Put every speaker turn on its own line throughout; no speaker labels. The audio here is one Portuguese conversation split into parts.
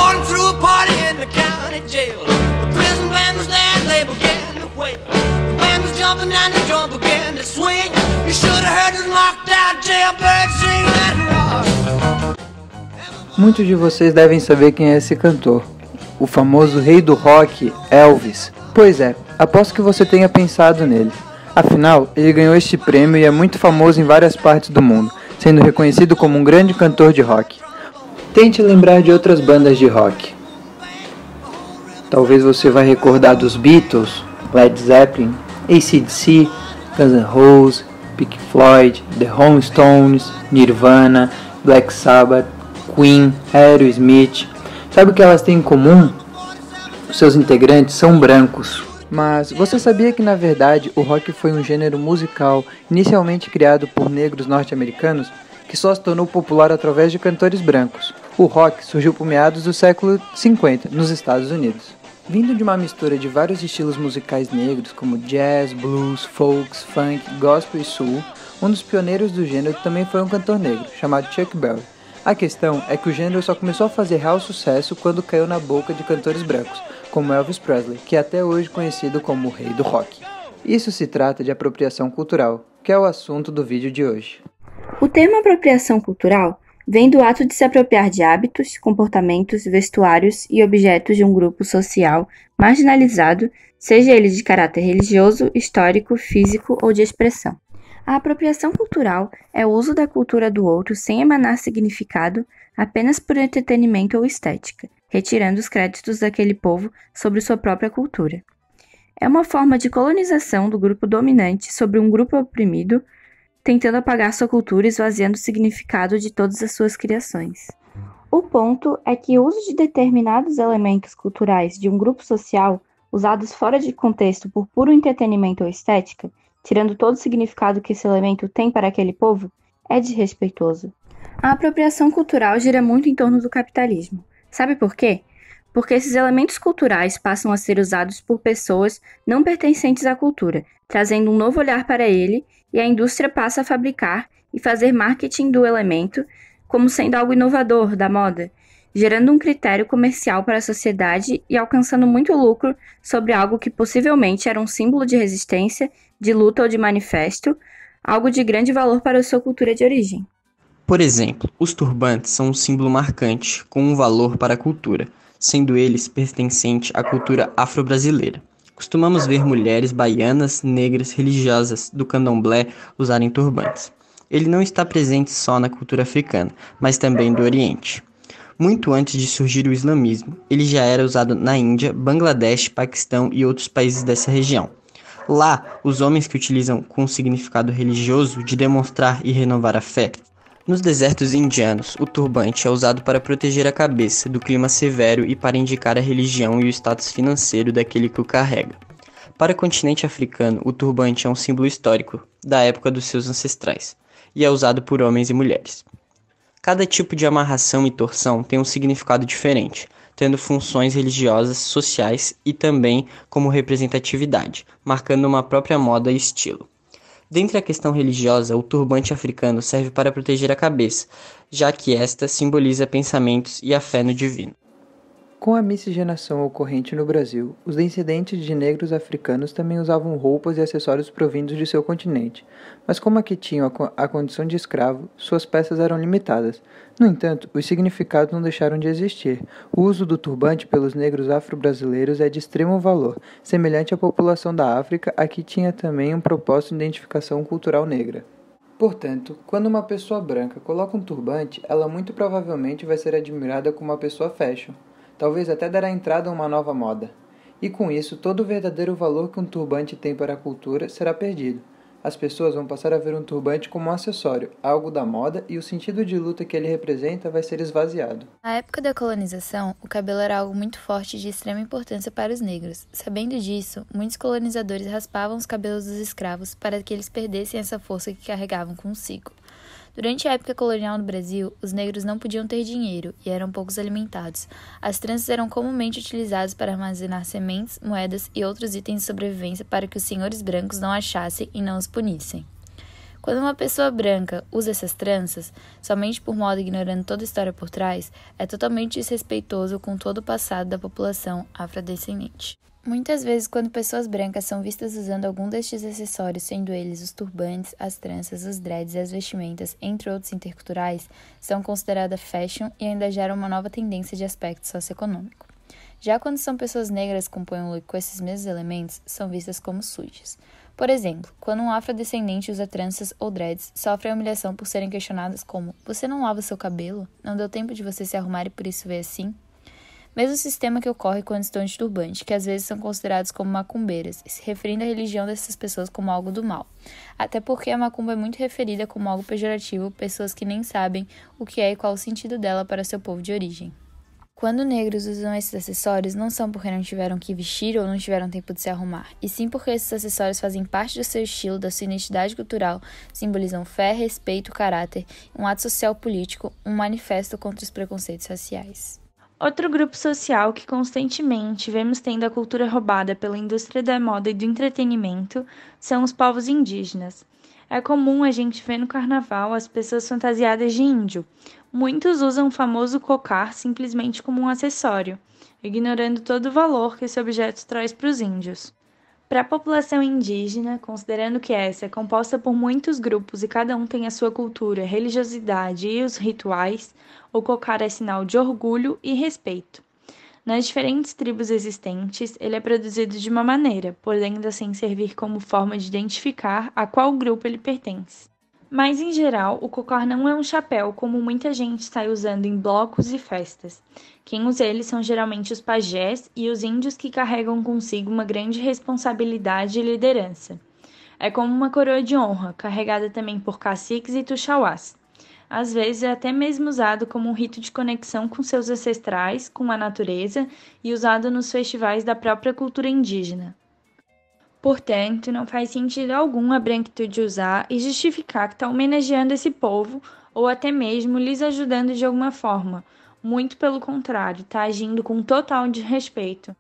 Going through a party in the county jail. The prison band was there and they began to wail. The band was jumping and the drum began to swing. You should have heard this knocked out jailbird sing that rock.
Muitos de vocês devem saber quem é esse cantor, o famoso rei do rock, Elvis. Pois é, aposto que você tenha pensado nele. Afinal, ele ganhou este prêmio e é muito famoso em várias partes do mundo, sendo reconhecido como um grande cantor de rock. Tente lembrar de outras bandas de rock. Talvez você vai recordar dos Beatles, Led Zeppelin, AC/DC, Guns N' Roses, Pink Floyd, The Rolling Stones, Nirvana, Black Sabbath, Queen, Aerosmith. Sabe o que elas têm em comum? Os seus integrantes são brancos. Mas você sabia que na verdade o rock foi um gênero musical inicialmente criado por negros norte-americanos que só se tornou popular através de cantores brancos? O rock surgiu por meados do século 50 nos Estados Unidos. Vindo de uma mistura de vários estilos musicais negros como jazz, blues, folk, funk, gospel e soul, um dos pioneiros do gênero também foi um cantor negro chamado Chuck Berry. A questão é que o gênero só começou a fazer real sucesso quando caiu na boca de cantores brancos, como Elvis Presley, que é até hoje conhecido como o rei do rock. Isso se trata de apropriação cultural, que é o assunto do vídeo de hoje.
O termo apropriação cultural vem do ato de se apropriar de hábitos, comportamentos, vestuários e objetos de um grupo social marginalizado, seja ele de caráter religioso, histórico, físico ou de expressão. A apropriação cultural é o uso da cultura do outro sem emanar significado, apenas por entretenimento ou estética, retirando os créditos daquele povo sobre sua própria cultura. É uma forma de colonização do grupo dominante sobre um grupo oprimido, tentando apagar sua cultura e esvaziando o significado de todas as suas criações. O ponto é que o uso de determinados elementos culturais de um grupo social, usados fora de contexto por puro entretenimento ou estética, tirando todo o significado que esse elemento tem para aquele povo, é desrespeitoso. A apropriação cultural gira muito em torno do capitalismo. Sabe por quê? Porque esses elementos culturais passam a ser usados por pessoas não pertencentes à cultura, trazendo um novo olhar para ele, e a indústria passa a fabricar e fazer marketing do elemento como sendo algo inovador da moda, gerando um critério comercial para a sociedade e alcançando muito lucro sobre algo que possivelmente era um símbolo de resistência, de luta ou de manifesto, algo de grande valor para a sua cultura de origem.
Por exemplo, os turbantes são um símbolo marcante, com um valor para a cultura, sendo eles pertencentes à cultura afro-brasileira. Costumamos ver mulheres baianas, negras, religiosas do candomblé usarem turbantes. Ele não está presente só na cultura africana, mas também do Oriente. Muito antes de surgir o islamismo, ele já era usado na Índia, Bangladesh, Paquistão e outros países dessa região. Lá, os homens que utilizam com um significado religioso de demonstrar e renovar a fé. Nos desertos indianos, o turbante é usado para proteger a cabeça do clima severo e para indicar a religião e o status financeiro daquele que o carrega. Para o continente africano, o turbante é um símbolo histórico da época dos seus ancestrais e é usado por homens e mulheres. Cada tipo de amarração e torção tem um significado diferente, tendo funções religiosas, sociais e também como representatividade, marcando uma própria moda e estilo. Dentre a questão religiosa, o turbante africano serve para proteger a cabeça, já que esta simboliza pensamentos e a fé no divino.
Com a miscigenação ocorrente no Brasil, os descendentes de negros africanos também usavam roupas e acessórios provindos de seu continente, mas como aqui tinham a condição de escravo, suas peças eram limitadas. No entanto, os significados não deixaram de existir. O uso do turbante pelos negros afro-brasileiros é de extremo valor, semelhante à população da África, aqui tinha também um propósito de identificação cultural negra. Portanto, quando uma pessoa branca coloca um turbante, ela muito provavelmente vai ser admirada como uma pessoa fashion. Talvez até dará entrada a uma nova moda. E com isso, todo o verdadeiro valor que um turbante tem para a cultura será perdido. As pessoas vão passar a ver um turbante como um acessório, algo da moda, e o sentido de luta que ele representa vai ser esvaziado.
Na época da colonização, o cabelo era algo muito forte e de extrema importância para os negros. Sabendo disso, muitos colonizadores raspavam os cabelos dos escravos para que eles perdessem essa força que carregavam consigo. Durante a época colonial no Brasil, os negros não podiam ter dinheiro e eram poucos alimentados. As tranças eram comumente utilizadas para armazenar sementes, moedas e outros itens de sobrevivência para que os senhores brancos não achassem e não os punissem. Quando uma pessoa branca usa essas tranças, somente por modo ignorando toda a história por trás, é totalmente desrespeitoso com todo o passado da população afrodescendente. Muitas vezes, quando pessoas brancas são vistas usando algum destes acessórios, sendo eles os turbantes, as tranças, os dreads e as vestimentas, entre outros interculturais, são consideradas fashion e ainda geram uma nova tendência de aspecto socioeconômico. Já quando são pessoas negras que compõem um look com esses mesmos elementos, são vistas como sujas. Por exemplo, quando um afrodescendente usa tranças ou dreads, sofre a humilhação por serem questionadas como: "Você não lava seu cabelo? Não deu tempo de você se arrumar e por isso veio assim?" Mesmo sistema que ocorre quando estão de turbante, que às vezes são considerados como macumbeiras, se referindo à religião dessas pessoas como algo do mal. Até porque a macumba é muito referida como algo pejorativo, pessoas que nem sabem o que é e qual o sentido dela para seu povo de origem. Quando negros usam esses acessórios, não são porque não tiveram que vestir ou não tiveram tempo de se arrumar, e sim porque esses acessórios fazem parte do seu estilo, da sua identidade cultural, simbolizam fé, respeito, caráter, um ato social político, um manifesto contra os preconceitos raciais.
Outro grupo social que constantemente vemos tendo a cultura roubada pela indústria da moda e do entretenimento são os povos indígenas. É comum a gente ver no carnaval as pessoas fantasiadas de índio. Muitos usam o famoso cocar simplesmente como um acessório, ignorando todo o valor que esse objeto traz para os índios. Para a população indígena, considerando que essa é composta por muitos grupos e cada um tem a sua cultura, religiosidade e os rituais, o cocar é sinal de orgulho e respeito. Nas diferentes tribos existentes, ele é produzido de uma maneira, podendo assim servir como forma de identificar a qual grupo ele pertence. Mas, em geral, o cocar não é um chapéu como muita gente sai usando em blocos e festas. Quem usa ele são geralmente os pajés e os índios que carregam consigo uma grande responsabilidade e liderança. É como uma coroa de honra, carregada também por caciques e tuxauás. Às vezes é até mesmo usado como um rito de conexão com seus ancestrais, com a natureza e usado nos festivais da própria cultura indígena. Portanto, não faz sentido algum a branquitude usar e justificar que está homenageando esse povo ou até mesmo lhes ajudando de alguma forma. Muito pelo contrário, está agindo com total desrespeito.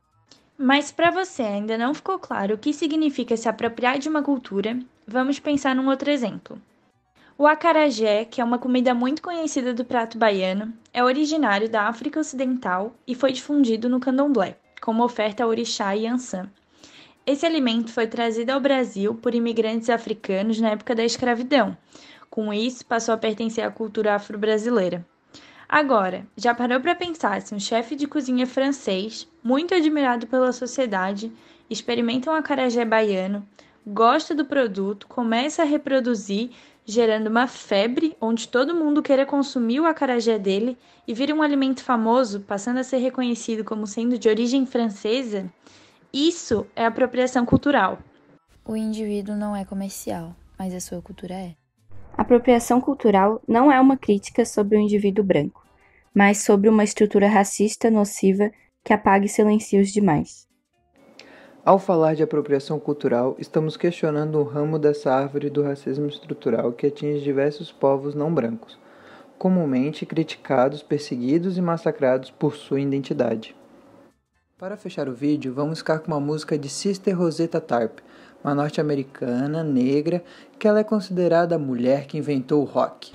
Mas para você ainda não ficou claro o que significa se apropriar de uma cultura, vamos pensar num outro exemplo. O acarajé, que é uma comida muito conhecida do prato baiano, é originário da África Ocidental e foi difundido no candomblé, como oferta a orixá e ançã. Esse alimento foi trazido ao Brasil por imigrantes africanos na época da escravidão. Com isso, passou a pertencer à cultura afro-brasileira. Agora, já parou para pensar se um chefe de cozinha francês, muito admirado pela sociedade, experimenta um acarajé baiano, gosta do produto, começa a reproduzir, gerando uma febre onde todo mundo queira consumir o acarajé dele e vira um alimento famoso, passando a ser reconhecido como sendo de origem francesa? Isso é apropriação cultural.
O indivíduo não é comercial, mas a sua cultura é.
Apropriação cultural não é uma crítica sobre o indivíduo branco, mas sobre uma estrutura racista nociva que apaga e silencia os demais.
Ao falar de apropriação cultural, estamos questionando um ramo dessa árvore do racismo estrutural que atinge diversos povos não brancos, comumente criticados, perseguidos e massacrados por sua identidade. Para fechar o vídeo, vamos ficar com uma música de Sister Rosetta Tharpe, uma norte-americana negra que ela é considerada a mulher que inventou o rock.